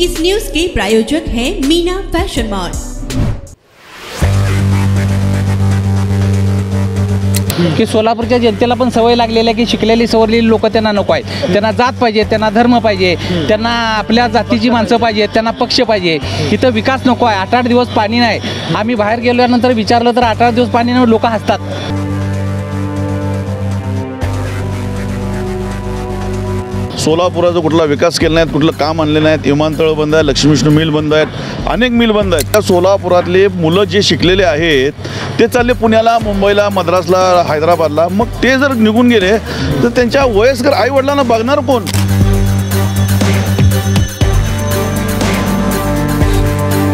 इस news के प्रायोजक हैं Meena fashion mall. की सोलापूरच्या जनतेला पण सवय लागलेली आहे की शिकलेली सवरलेली लोक त्यांना नको आहेत, त्यांना जात पाहिजे, त्यांना धर्म पाहिजे, त्यांना आपल्या जातीची माणसं पाहिजे, त्यांना पक्ष पाहिजे। इथं विकास नको आहे। 8-8 दिवस पाणी नाही। आम्ही बाहेर गेल्यानंतर विचारलं तर 8-8 दिवस पाणी नाही, लोक हसतात। सोलापुराचा कुठला विकास केला नाही, कुठलं काम आणले नाहीत। विमानतळ बंद आहे, लक्ष्मी विष्णू मिल बंद आहेत, अनेक मिल बंद आहेत। त्या सोलापुरातले मुलं जे शिकलेले आहेत ते चालले पुण्याला, मुंबईला, मद्रासला, हैदराबादला। मग ते जर निघून गेले तर त्यांच्या वयस्कर आई वडिलांना बघणार कोण?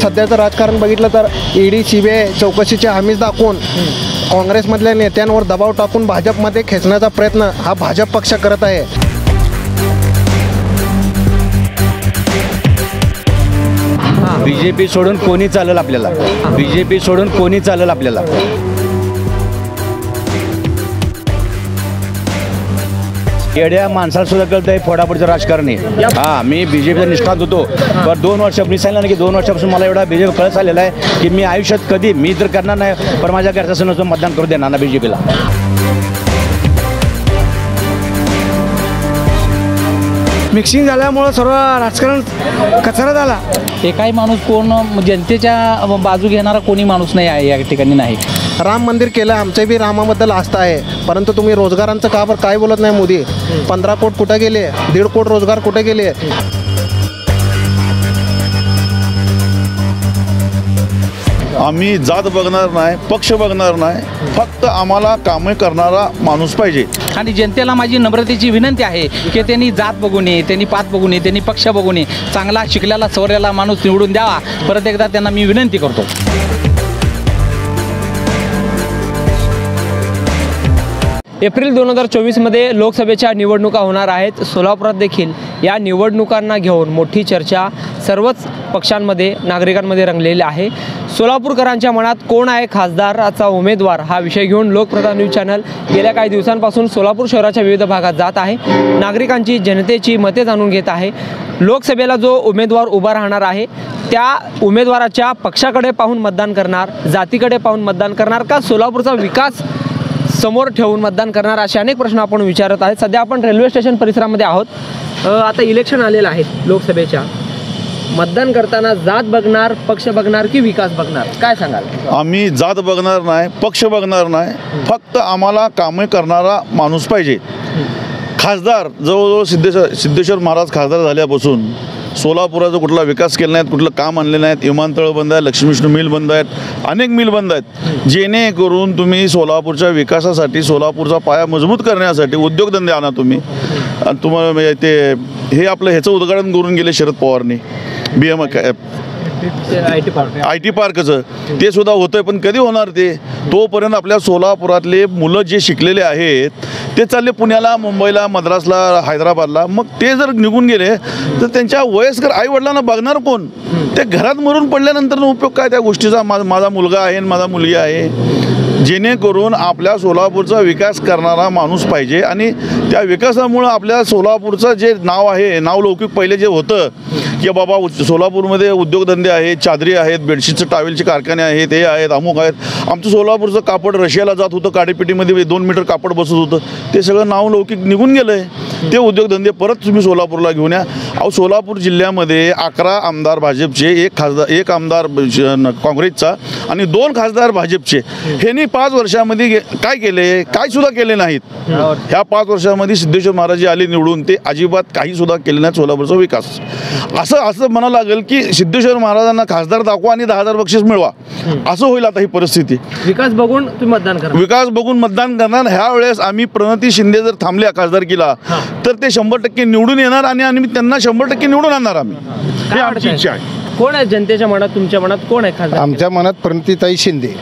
सध्याचं राजकारण बघितलं तर ईडी सीबीआय चौकशीचे हमीच दाखवून काँग्रेसमधल्या नेत्यांवर दबाव टाकून भाजपमध्ये खेचण्याचा प्रयत्न हा भाजप पक्ष करत आहे। बीजेपी सोडून कोणी चालेल आपल्याला, बीजेपी सोडून कोणी चालेल आपल्याला। येड्या माणसाला सुद्धा कळतं आहे फोडाफोडीचं राजकारण आहे। हां, मी बीजेपीचा निष्ठात होतो, पण 2 वर्षापूर्वी सांगितलं ना की 2 वर्षापासून मला एवढा बीजेपी कळत आलेला आहे की मी आयुष्यात कधी मी तर करणार नाही, पण माझ्या घरच्या सणाचं मतदान करू देणार ना बीजेपीला। मिक्सिंग झाल्यामुळं सर्व राजकारण कचरा झाला। एकाही माणूस कोण जनतेच्या बाजू घेणारा कोणी माणूस नाही आहे या ठिकाणी नाही। राम मंदिर केलं, आमच्या बी रामाबद्दल आस्था आहे, परंतु तुम्ही रोजगारांचं का बरं काय बोलत नाही? मोदी 15 कोटी कुठे गेले? 1.5 कोटी रोजगार कुठे गेले? आम्ही जात बघणार नाही, पक्ष बघणार नाही, फक्त आम्हाला कामे करणारा माणूस पाहिजे। आणि जनतेला माझी नम्रतेची विनंती आहे की त्यांनी जात बघू नये, त्यांनी पात बघू नये, त्यांनी पक्ष बघू नये, चांगला शिकलेला सवरलेला माणूस निवडून द्यावा। परत एकदा त्यांना मी विनंती करतो। एप्रिल 2024 मध्ये लोकसभेच्या निवडणुका होणार आहेत। सोलापुरात देखील या निवडणुकांना घेऊन मोठी चर्चा सर्वच पक्षांमध्ये, नागरिकांमध्ये रंगलेली आहे। सोलापूरकरांच्या मनात कोण आहे खासदाराचा उमेदवार हा विषय घेऊन लोकप्रधान न्यूज चॅनल गेल्या काही दिवसांपासून सोलापूर शहराच्या विविध भागात जात आहे, नागरिकांची, जनतेची मते जाणून घेत आहे। लोकसभेला जो उमेदवार उभा राहणार आहे त्या उमेदवाराच्या पक्षाकडे पाहून मतदान करणार, जातीकडे पाहून मतदान करणार का सोलापूरचा विकास समोर ठेवून मतदान करणार, असे अनेक प्रश्न आपण विचारत आहेत। सध्या आपण रेल्वे स्टेशन परिसरामध्ये आहोत। आता इलेक्शन आलेलं आहे लोकसभेच्या, मतदान करताना जात बघणार, पक्ष बघणार की विकास बघणार, काय सांगाल? आम्ही जात बघणार नाही, पक्ष बघणार नाही, फक्त आम्हाला कामे करणारा माणूस पाहिजे। खासदार जवळजवळ सिद्धेश्वर महाराज खासदार झाल्यापासून सोलापुराचा कुठला विकास केला नाही, कुठलं काम आणले नाहीत। विमानतळ बंद आहे, लक्ष्मी विष्णू मिल बंद आहेत, अनेक मिल बंद आहेत। जेणेकरून तुम्ही सोलापूरच्या विकासासाठी, सोलापूरचा पाया मजबूत करण्यासाठी उद्योगधंदे आणा तुम्ही। आणि तुम्हाला म्हणजे ते हे आपलं ह्याचं उद्घाटन करून गेले शरद पवारनी, IT पार्कचं, ते सुद्धा होतंय, पण कधी होणार ते? तोपर्यंत आपल्या सोलापुरातले मुलं जे शिकलेले आहेत ते चालले पुण्याला, मुंबईला, मद्रासला, हैदराबादला। मग ते जर निघून गेले तर त्यांच्या वयस्कर आई वडिलांना बघणार कोण? ते घरात मरून पडल्यानंतर उपयोग काय त्या गोष्टीचा? माझा मुलगा आहे, माझा मुलगी आहे। जेणेकरून आपल्या सोलापूरचा विकास करणारा माणूस पाहिजे। आणि त्या विकासामुळं आपल्या सोलापूरचं जे नाव आहे, नावलौकिक पहिले जे होतं की बाबा सोलापूरमध्ये उद्योगधंदे आहेत, चादरी आहेत, बेडशीटचं टावेलचे कारखाने आहेत, हे आहेत, अमुक आहेत। आमचं सोलापूरचं कापड रशियाला जात होतं, काडीपेटीमध्ये 2 मीटर कापड बसत होतं, ते सगळं नावलौकिक निघून गेलं आहे। ते उद्योगधंदे परत तुम्ही सोलापूरला घेऊन या। अहो, सोलापूर जिल्ह्यामध्ये 11 आमदार भाजपचे, 1 आमदार काँग्रेसचा आणि 2 खासदार भाजपचे। ह्यांनी 5 वर्षामध्ये काय केले? काय सुद्धा केले नाहीत। ह्या 5 वर्षामध्ये सिद्धेश्वर महाराज आले निवडून, ते अजिबात काही सुद्धा केले नाहीत सोलापूरचा विकास। असं म्हणावं लागेल की सिद्धेश्वर महाराजांना खासदार दाखवा आणि 10,000 बक्षीस मिळवा, असं होईल आता ही परिस्थिती। विकास बघून तुम्ही मतदान करणार? विकास बघून मतदान करणार। ह्या वेळेस आम्ही प्रणती शिंदे जर थांबल्या खासदारकीला तर ते 100% निवडून येणार आणि आम्ही त्यांना 100% निवडून आणणार आम्ही, ही आमची इच्छा आहे। कोण आहे जनतेच्या मनात, तुमच्या मनात कोण आहे खासदार? आमच्या मनात प्रणतीताई शिंदे।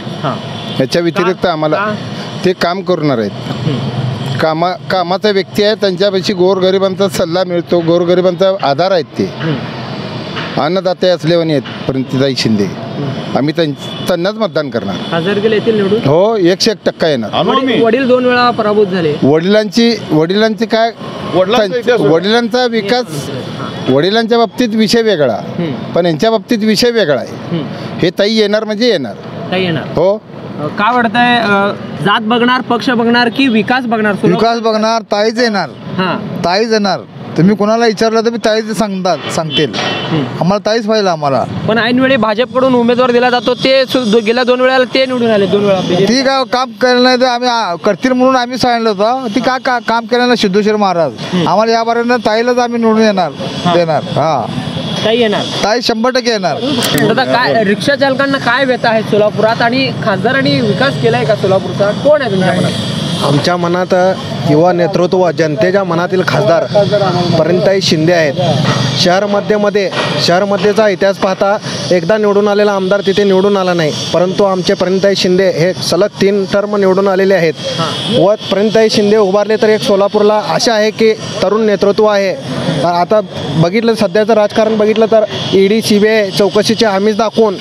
याच्या व्यतिरिक्त आम्हाला ते काम करणार आहेत, कामाचा व्यक्ती आहे, त्यांच्यापाशी गोरगरिबांचा सल्ला मिळतो, गोरगरिबांचा आधार आहेत, ते अन्नदाते असलेवानी आहेत प्रणतीताई शिंदे। आम्ही त्यांनाच मतदान करणार। खासदारकीला येतील निवडून? हो, 101% येणार। वडील 2 वेळा पराभूत झाले। वडिलांची काय, वडिलांचा विकास वडिलांच्या बाबतीत विषय वेगळा, पण यांच्या बाबतीत विषय वेगळा आहे. हे ताई येणार म्हणजे येणार. ताई येणार. हो. काय वाटतंय, जात बघणार, पक्ष बघणार की विकास बघणार? विकास बघणार, ताईच येणार. ताईच येणार. तुम्ही कोणाला विचारलं तर मी ताईच सांगतील. आम्हाला ताईच पाहिजे आम्हाला. पण ऐनवेळी भाजपकडून उमेदवार दिला जातो, ते गेल्या 2 वेळेला ते निवडून आले, 2 वेळा. ती काय काम केलं नाही तर आम्ही करतील म्हणून आम्ही सांगितलं होतं. ती काय काम केलं ना सिद्धेश्वर महाराज. आम्हाला या बारेनं ताईलाच आम्ही निवडून देणार. हा, ताई येणार. ताई 100% येणार. दादा, काय रिक्षा चालकांना काय व्यथा आहे सोलापुरात, आणि खासदारांनी विकास केलाय का सोलापूरचा? कोण आहे तुमच्या मनात? आमच्या मनात युवा नेतृत्व, जनतेच्या मनातील खासदार परिणीताई शिंदे आहेत. शहरमध्येचा इतिहास पाहता एकदा निवडून आलेला आमदार तिथे निवडून आला नाही, परंतु आमचे परिणीताई शिंदे हे सलग 3 टर्म निवडून आलेले आहेत. व परिणीताई शिंदे उभारले तर एक सोलापूरला आशा आहे की तरुण नेतृत्व आहे. आता बघितलं, सध्याचं राजकारण बघितलं तर ED CBI चौकशीचे आमिष दाखवून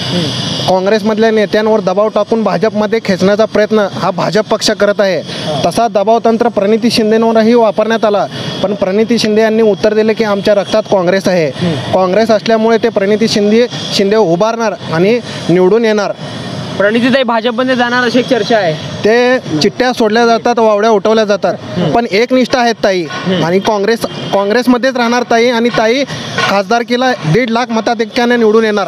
काँग्रेसमधल्या नेत्यांवर दबाव टाकून भाजपमध्ये खेचण्याचा प्रयत्न हा भाजप पक्ष करत आहे. तसा दबाव तंत्र प्रणिती शिंदेंवरही वापरण्यात आला, पण प्रणिती शिंदे यांनी उत्तर दिले की आमच्या रक्तात काँग्रेस आहे. काँग्रेस असल्यामुळे ते प्रणिती शिंदे उभारणार आणि निवडून येणार. प्रणितीताई भाजपमध्ये जाणार अशी एक चर्चा आहे. ते चिठ्ठ्या सोडल्या जातात, वावड्या उठवल्या जातात, पण एकनिष्ठ आहेत ताई आणि काँग्रेसमध्येच राहणार ताई. आणि ताई खासदारकीला 1.5 लाख मताधिक्याने निवडून येणार.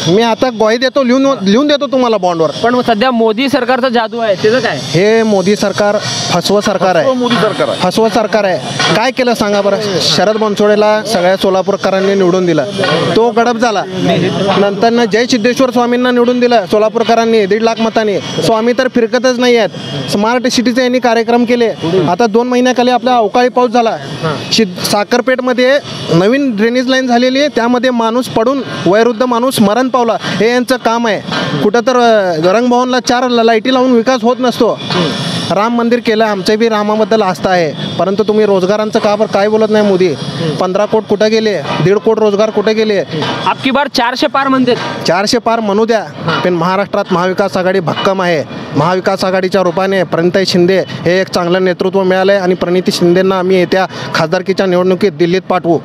मी आता ग्वाही देतो, लिहून देतो तुम्हाला बॉन्डवर. पण सध्या मोदी सरकारचा जादू आहे, त्याचं काय? हे मोदी सरकार फसवं सरकार आहे. फसवं सरकार आहे. काय केलं सांगा बरं? शरद बनसोडेला सगळ्या सोलापूरकरांनी निवडून दिलं, तो गडप झाला. नंतर जय सिद्धेश्वर स्वामींना निवडून दिलं सोलापूरकरांनी 1.5 लाख मतांनी. स्वामी तर फिरकतच नाही आहेत. स्मार्ट सिटीचे यांनी कार्यक्रम केले. आता 2 महिन्याखाली आपला अवकाळी पाऊस झाला. साखरपेठमध्ये नवीन ड्रेनेज लाईन झालेली आहे, त्यामध्ये माणूस पडून वयोवृद्ध माणूस मरण पावला. हे यांचं काम आहे. कुठं तर रंगभवनला 4 लाईटी लावून विकास होत नसतो. राम मंदिर केलं, आमच्या बी रामाबद्दल आस्था आहे, परंतु तुम्ही रोजगारांचं का बरं काय बोलत नाही? मोदी 15 कोट कुठे गेले? 1.5 कोट रोजगार कुठे गेले? आपकी बार 400 पार म्हणतात. 400 पार म्हणू द्या, पण महाराष्ट्रात महाविकास आघाडी भक्कम आहे. महाविकास आघाडीच्या रूपाने प्रणितीताई शिंदे हे एक चांगलं नेतृत्व मिळालं आहे आणि प्रणिती शिंदेंना आम्ही येत्या खासदारकीच्या निवडणुकीत दिल्लीत पाठवू.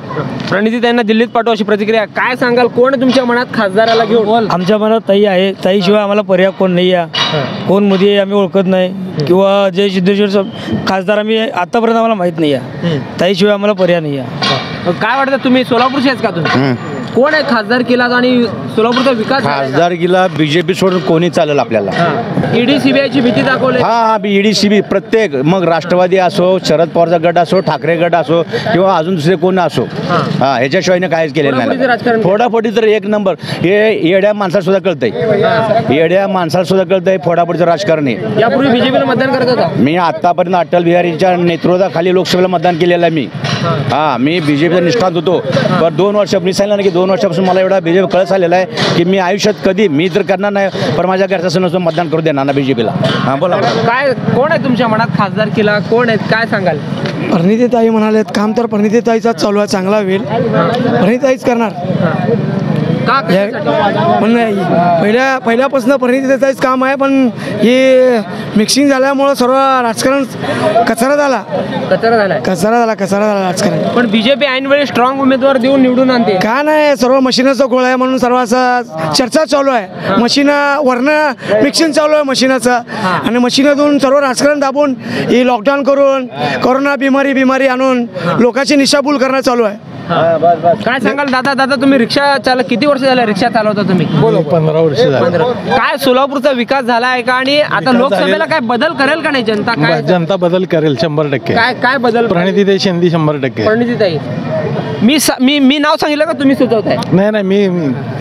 प्रणितीताईंना दिल्लीत पाठवू अशी प्रतिक्रिया. काय सांगाल, कोण तुमच्या मनात खासदाराला घेऊन? आमच्या मनात ताई आहे. ताईशिवाय आम्हाला पर्याय कोण नाही आहे. कोण मोदी आहे आम्ही ओळखत नाही, किंवा जय सिद्धेश्वर खासदार आम्ही आतापर्यंत आम्हाला माहीत नाही आहे. ताईशिवाय आम्हाला पर्याय नाही आहे. काय वाटतं, तुम्ही सोलापूरचे आहेत का? तुम्ही कोण आहे खासदार केला आणि सोलापूरचा विकास? खासदारकीला BJP सोडून कोणी चालेल आपल्याला. ED CBI ची भीती दाखवली. हा, ED CBI प्रत्येक, मग राष्ट्रवादी असो, शरद पवारचा गट असो, ठाकरे गट असो, किंवा अजून दुसरे कोण असो, ह्याच्याशिवाय काहीच केलेलं नाही. फोडाफोडी तर 1 नंबर. हे येड्या माणसाला सुद्धा कळतंय. येड्या माणसाला सुद्धा कळतंय फोडाफोडीचं राजकारण आहे. यापूर्वी BJPला मतदान करत होता? मी आतापर्यंत अटल बिहारीच्या नेतृत्वाखाली लोकसभेला मतदान केलेलं आहे. मी BJPचा निष्ठात होतो, पण 2 वर्ष मी सांगितलं ना की 2 वर्षापासून मला एवढा BJP कळत आलेला आहे की मी आयुष्यात कधी, मी तर करणार नाही, पण माझ्या घरचा नसतो मतदान करू देणार ना BJPला. हां, बोला. काय, कोण आहे तुमच्या मनात खासदार केला? कोण आहेत, काय सांगाल? प्रणितीताई म्हणालेत, काम तर प्रणितीताईचाच चालू आहे, चांगला होईल. प्रणितीताईच करणार. का? पण पहिल्यापासून प्रणितीताईच काम आहे, पण हे मिक्सिंग झाल्यामुळं सर्व राजकारण कचरा झाला राजकारण. पण BJP ऐनवेळी स्ट्रॉंग उमेदवार देऊन निवडून आणते. का नाही, सर्व मशीनचा गोळ आहे म्हणून सर्व असं चर्चा चालू आहे. मशीन वरनं मिक्सिंग चालू आहे मशीनाचं, आणि मशीनातून सर्व राजकारण दाबून ही लॉकडाऊन करून कोरोना बिमारी आणून लोकांची निशाबूल करणं चालू आहे. काय सांगाल दादा, तुम्ही रिक्षा चालक किती वर्ष झालं रिक्षा चालवता तुम्ही? 15 वर्ष झालं. काय सोलापूरचा विकास झाला आहे का? आणि आता लोकसभेला काय बदल करेल का नाही जनता? काय जनता बदल करेल 100%. काय बदल? प्रणितीताई शिंदे 100%. प्रणितीताई. मी नाव सांगितलं का तुम्ही सुचवताय? नाही, मी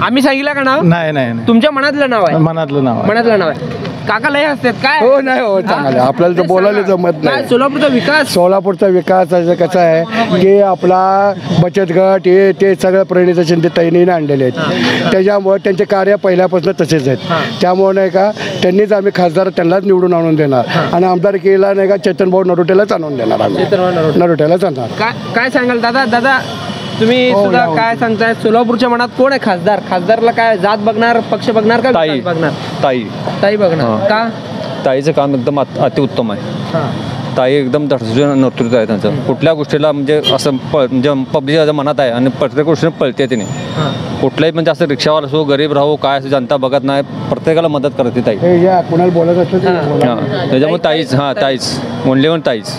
आम्ही सांगितलं का नाव? नाही, तुमच्या मनातलं नाव आहे? मनातलं नाव आहे. काका लय असतात काय? हो, नाही हो, चांगलं आपल्याला तर बोलायला जमत नाही. सोलापूरचा विकास कसं आहे की आपला बचत गट ते सगळं प्रणिती शिंदे ताईंनी आणलेले आहेत. त्याच्यामुळे त्यांचे कार्य पहिल्यापासून तसेच आहेत. त्यामुळे नाही का त्यांनीच आम्ही खासदार त्यांनाच निवडून आणून देणार, आणि आमदारकीला नाही का चेतनभाऊ नरोटेलाच आणून देणार. आम्ही नरोटेलाच आणणार. काय सांगाल दादा, तुम्ही सुद्धा काय सांगताय? सोलापूरच्या मनात कोण आहे खासदार? खासदारला काय जात बघणार, पक्ष बघणार का विकास बघणार? ताई बघणार. का? ताईचं काम एकदम अतिउत्तम आहे. ताई एकदम धडधडून नेतृत्व आहे त्यांचं. कुठल्या गोष्टीला म्हणजे असं म्हणजे पब्लिकच्या मनात आहे आणि प्रत्येक गोष्टीने पळते तिने. कुठल्याही म्हणजे असं रिक्षावाला असो, गरीब राहू, काय असं जनता बघत नाही, प्रत्येकाला मदत करते ताई. कोणाला बोलत असतं त्याच्यामुळे ताईच ताईच ओनली वन ताईच.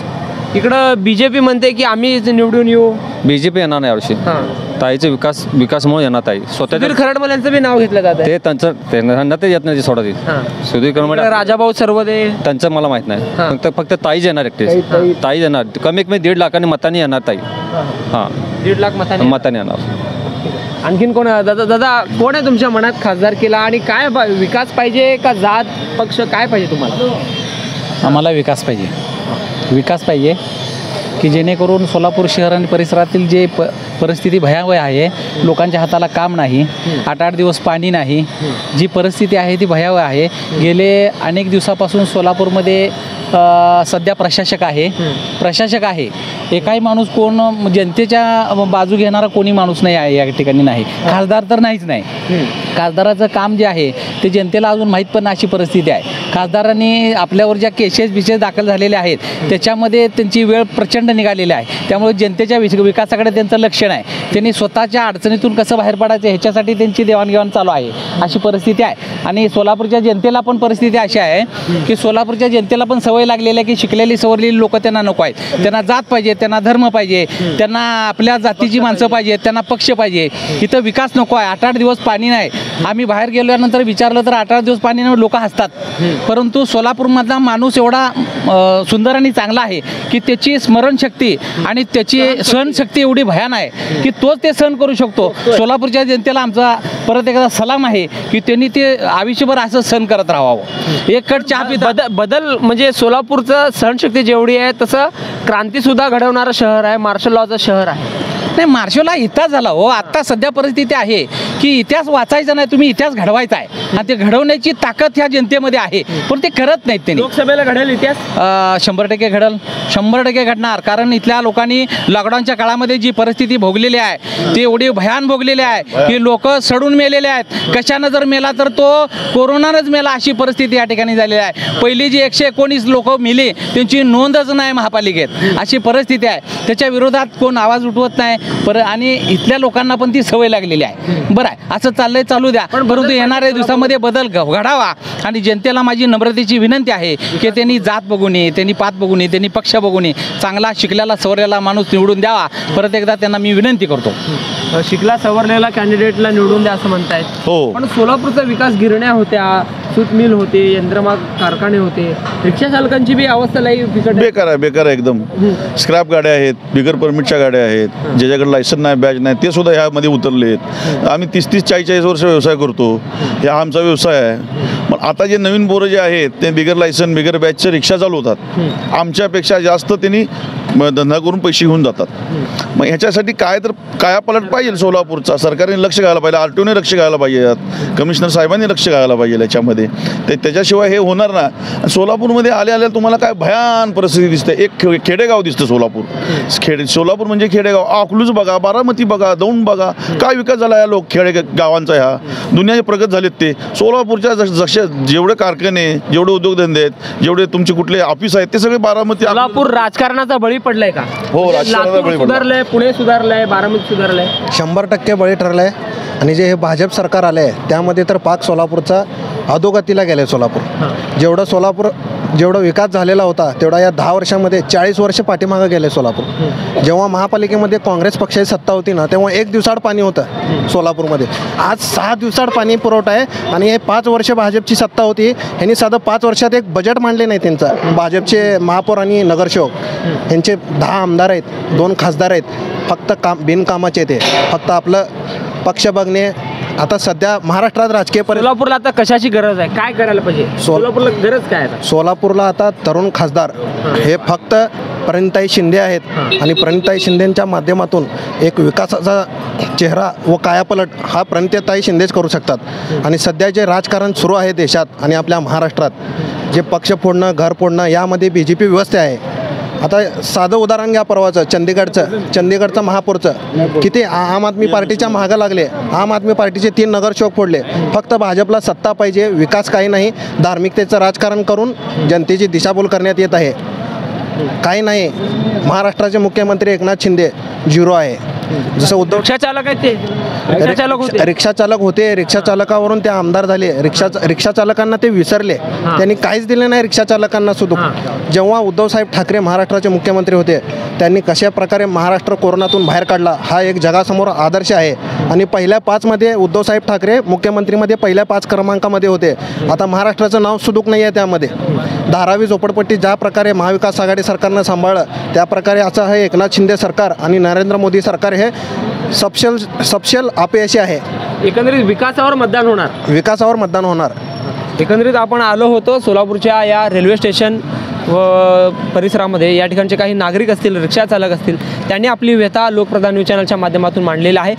इकडं बीजेपी म्हणते की आम्ही निवडून येऊ. बीजेपी येणार नाही यावर्षी. ताईचे विकासमुळे येणार ताई. सुधीर खरडमल यांचं बी नाव घेतलं जातं. ते त्यांना ते येत नाही सोडा ती. सुधीर खरडमल, राजाभाऊ सर्वदे त्यांचं मला माहित नाही. फक्त ताईच येणार एकटेच. ताईच येणार. कमी 1.5 लाखांनी मतांनी येणार ताई. 1.5 लाख मतांनी येणार. आणखीन कोण दादा कोण आहे तुमच्या मनात खासदार केला आणि काय विकास पाहिजे का जात पक्ष काय पाहिजे तुम्हाला? आम्हाला विकास पाहिजे. विकास पाहिजे की जेणेकरून सोलापूर शहर आणि परिसरातील जे परिस्थिती भयावह आहे, लोकांच्या हाताला काम नाही, 8-8 दिवस पाणी नाही, जी परिस्थिती आहे ती भयावह आहे. गेले अनेक दिवसापासून सोलापूरमध्ये सध्या प्रशासक आहे. एकाही माणूस कोण जनतेच्या बाजू घेणारा कोणी माणूस नाही आहे या ठिकाणी. नाही खासदार तर नाहीच नाही. खासदाराचं काम जे आहे ते जनतेला अजून माहीत पण अशी परिस्थिती आहे. खासदारांनी आपल्यावर ज्या केसेस दाखल झालेल्या आहेत त्याच्यामध्ये त्यांची वेळ प्रचंड निघालेली आहे. त्यामुळे जनतेच्या विकासाकडे त्यांचं लक्ष नाही. त्यांनी स्वतःच्या अडचणीतून कसं बाहेर पडायचं ह्याच्यासाठी त्यांची देवाणघेवाण चालू आहे अशी परिस्थिती आहे. आणि सोलापूरच्या जनतेला पण परिस्थिती अशी आहे की सोलापूरच्या जनतेला पण सवय लागलेली आहे की शिकलेली सवरलेली लोक त्यांना नको आहेत. त्यांना जात पाहिजे, त्यांना धर्म पाहिजे, त्यांना आपल्या जातीची माणसं पाहिजे, त्यांना पक्ष पाहिजे. इथं विकास नको आहे. 8-8 दिवस पाणी नाही. आम्ही बाहेर गेल्यानंतर विचारलं तर 8-8 दिवस पाणी नाही लोक हसतात. परंतु सोलापूरमधला माणूस एवढा सुंदर आणि चांगला आहे की त्याची स्मरणशक्ती आणि त्याची सहनशक्ती एवढी भयान आहे की तोच ते सहन करू शकतो. सोलापूरच्या जनतेला आमचा परत एकदा सलाम आहे की त्यांनी ते आयुष्यभर असं सहन करत राहावं. एक कट चहा पिता बदल म्हणजे सोलापूरचं सहनशक्ती जेवढी आहे तसं क्रांतीसुद्धा घडवणारं शहर आहे, मार्शल लॉचं शहर आहे. नाही मार्शल लॉ इतिहास झाला हो. आत्ता सध्या परिस्थिती आहे की इतिहास वाचायचा नाही, तुम्ही इतिहास घडवायचा आहे आणि ते घडवण्याची ताकद ह्या जनतेमध्ये आहे. पण ते करत नाहीत. त्यांनी लोकसभेला घडेल इतिहास 100% घडेल, 100% घडणार. कारण इथल्या लोकांनी लॉकडाऊनच्या काळामध्ये जी परिस्थिती भोगलेली आहे ती एवढी भयान भोगलेली आहे की लोक सडून मेलेले आहेत. कशानं जर मेला तर तो कोरोनानंच मेला अशी परिस्थिती या ठिकाणी झालेली आहे. पहिली जी 119 लोक मेली त्यांची नोंदच नाही महापालिकेत अशी परिस्थिती आहे. त्याच्या विरोधात कोण आवाज उठवत नाही. आणि इथल्या लोकांना पण ती सवय लागलेली आहे. बरं आहे असं चाललंय, चालू द्या. परंतु येणाऱ्या दिवसामध्ये बदल घडावा. आणि जनतेला माझी नम्रतेची विनंती आहे की त्यांनी जात बघू नये, त्यांनी पात बघू नये, त्यांनी पक्ष बघू नये. चांगला शिकलेला सवरलेला माणूस निवडून द्यावा. परत एकदा त्यांना मी विनंती करतो. शिकला सवरलेला कॅन्डिडेटला निवडून द्या असं म्हणतायत. हो. पण सोलापूरचा विकास गिरण्या होत्या, सूत मिल होते, यंत्रमाग कारखाने होते, रिक्षा चालकांची बी अवस्था लई बेकार आहे एकदम. स्क्रॅप गाड्या आहेत, बिगर परमिटच्या गाड्या आहेत, ज्याच्याकडे लायसन नाही, बॅज नाही, ते सुद्धा ह्यामध्ये उतरले आहेत. आम्ही 30-40 वर्ष व्यवसाय करतो. हा आमचा व्यवसाय आहे. पण आता जे नवीन पोरं जे आहेत ते बिगर लायसन, बिगर बॅजच्या रिक्षा चालवतात. आमच्यापेक्षा जास्त त्यांनी धंदा करून पैसे घेऊन जातात. मग ह्याच्यासाठी काय तर कायापालट पाहिजे सोलापूरचा. सरकारने लक्ष घालायला पाहिजे, RTOने लक्ष घालायला पाहिजे, कमिशनर साहेबांनी लक्ष घालायला पाहिजे याच्यामध्ये. त्याच्याशिवाय हे होणार ना. सोलापूरमध्ये आल्या तुम्हाला काय भयान परिस्थिती दिसते. एक खेडेगाव दिसतं सोलापूर. सोलापूर म्हणजे खेडेगाव. अकलूज बघा, बारामती बघा, दौंड बघा, काय विकास झाला या गावांचा. ह्या दुनियाचे प्रगत झालेत ते. सोलापूरच्या जसे जेवढे कारखाने, जेवढे उद्योगधंदे आहेत, जेवढे तुमचे कुठले ऑफिस आहेत ते सगळे बारामती. सोलापूर राजकारणाचा बळी पडलाय का? हो, राजकारणाचा बळी पडलाय. सुधारलंय, पुणे सुधारलंय, बारामती सुधारलंय, 100% बळी ठरलंय. आणि जे हे भाजप सरकार आलं आहे त्यामध्ये तर पाक सोलापूरचा अधोगतीला गेलं आहे. सोलापूर जेवढा विकास झालेला होता तेवढा या 10 वर्षामध्ये 40 वर्ष पाठीमागं गेले सोलापूर. जेव्हा महापालिकेमध्ये काँग्रेस पक्षाची सत्ता होती ना तेव्हा 1 दिवसाआड पाणी होतं सोलापूरमध्ये. आज 6 दिवसाआड पाणी पुरवठा आहे. आणि हे 5 वर्ष भाजपची सत्ता होती. ह्यांनी साधं 5 वर्षात एक बजेट मांडले नाही त्यांचं. भाजपचे महापौर आणि नगरसेवक यांचे 10 आमदार आहेत, 2 खासदार आहेत. फक्त बिनकामाचे ते फक्त आपलं पक्ष बघणे. आता सध्या महाराष्ट्रात राजकीय सोलापूरला आता कशाची गरज आहे, काय करायला पाहिजे सोलापूरला? गरज काय आहे सोलापूरला आता तरुण खासदार हे फक्त प्रणिताई शिंदे आहेत. आणि प्रणिताई शिंदेच्या माध्यमातून एक विकासाचा चेहरा व कायापलट हा प्रणिताई शिंदेच करू शकतात. आणि सध्या जे राजकारण सुरू आहे देशात आणि आपल्या महाराष्ट्रात जे पक्ष फोडणं, घर फोडणं यामध्ये BJP व्यवस्था आहे. आता साधं उदाहरण घ्या परवाचं चंदीगडचं महापौरचं. किती आम आदमी पार्टीच्या मागं लागले. आम आदमी पार्टीचे 3 नगरसेवक फोडले. फक्त भाजपला सत्ता पाहिजे, विकास काही नाही. धार्मिकतेचं राजकारण करून जनतेची दिशाभूल करण्यात येत आहे. काही नाही. महाराष्ट्राचे मुख्यमंत्री एकनाथ शिंदे 0 आहे. जसं उद्धव रिक्षा चालक आहेत ते, रिक्षा चालक होते. रिक्षा चालक होते, रिक्षा चालकावरून ते आमदार झाले. रिक्षा चालकांना ते विसरले, त्यांनी काहीच दिले नाही रिक्षा चालकांना सुद्धा. जेव्हा उद्धवसाहेब ठाकरे महाराष्ट्राचे मुख्यमंत्री होते त्यांनी कशा प्रकारे महाराष्ट्र कोरोनातून बाहेर काढला हा एक जगासमोर आदर्श आहे. आणि पहिल्या 5 मध्ये उद्धवसाहेब ठाकरे मुख्यमंत्रीमध्ये पहिल्या 5 क्रमांकामध्ये होते. आता महाराष्ट्राचं नाव सुद्धा नाही आहे त्यामध्ये. धारावी झोपडपट्टी ज्या प्रकारे महाविकास आघाडी सरकारनं सांभाळलं त्या प्रकारे असं हे एकनाथ शिंदे सरकार आणि नरेंद्र मोदी सरकार हे सपशेल अपयशी आहे. एकंदरीत विकासावर मतदान होणार, विकासावर मतदान होणार. एकंदरीत आपण आलो होतो सोलापूरच्या या रेल्वे स्टेशन व परिसरामध्ये. या ठिकाणचे काही नागरिक असतील, रिक्षा चालक असतील, त्यांनी आपली व्यथा लोकप्रधान न्यूज चॅनलच्या माध्यमातून मांडलेला आहे.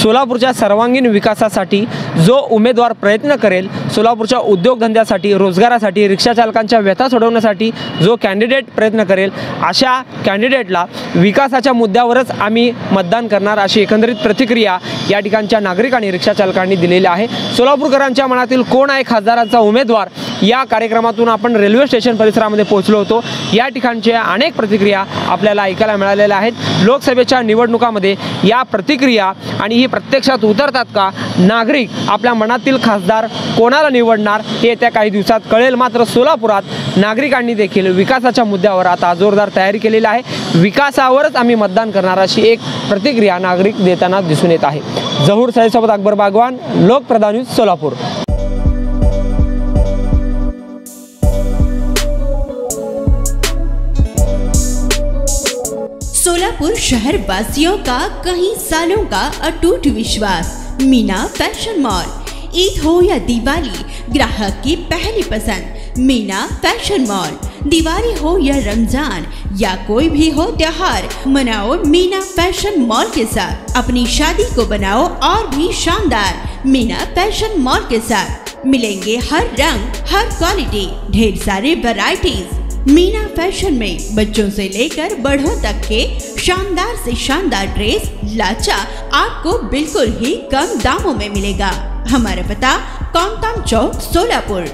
सोलापूरच्या सर्वांगीण विकासासाठी जो उमेदवार प्रयत्न करेल, सोलापूरच्या उद्योगधंद्यासाठी, रोजगारासाठी, रिक्षा चालकांच्या व्यथा सोडवण्यासाठी जो कॅन्डिडेट प्रयत्न करेल अशा कॅन्डिडेटला विकासाच्या मुद्द्यावरच आम्ही मतदान करणार, अशी एकंदरीत प्रतिक्रिया या ठिकाणच्या नागरिकांनी, रिक्षा चालकांनी दिलेली आहे. सोलापूरकरांच्या मनातील कोण आहे खासदारांचा उमेदवार, या कार्यक्रमातून आपण रेल्वे स्टेशन परिसरामध्ये पोहोचलो होतो. या ठिकाणच्या अनेक प्रतिक्रिया आपल्याला ऐकायला मिळालेल्या आहेत. लोकसभेच्या निवडणुकामध्ये या प्रतिक्रिया आणि ही प्रत्यक्षात उतरतात का, नागरिक आपल्या मनातील खासदार कोणाला निवडणार हे येत्या काही दिवसात कळेल. मात्र सोलापुरात नागरिकांनी देखील विकासाच्या मुद्द्यावर आता जोरदार तयारी केलेली आहे. विकासावरच आम्ही मतदान करणार अशी एक प्रतिक्रिया नागरिक देताना दिसून येत आहे. जहूर सईदसोबत अकबर बागवान, लोकप्रधान न्यूज, सोलापूर. सोलापुर शहर वासियों का कई सालों का अटूट विश्वास, मीना फैशन मॉल। ईद हो या दिवाली, ग्राहक की पहली पसंद मीना फैशन मॉल। दिवाली हो या रमजान या कोई भी हो त्योहार, मनाओ मीना फैशन मॉल के साथ। अपनी शादी को बनाओ और भी शानदार मीना फैशन मॉल के साथ। मिलेंगे हर रंग, हर क्वालिटी, ढेर सारे वैरायटीज। मीना फैशन में बच्चों से लेकर बड़ों तक के शानदार से शानदार ड्रेस लाचा आपको बिल्कुल ही कम दामों में मिलेगा। हमारा पता कॉमताम चौक, सोलापुर।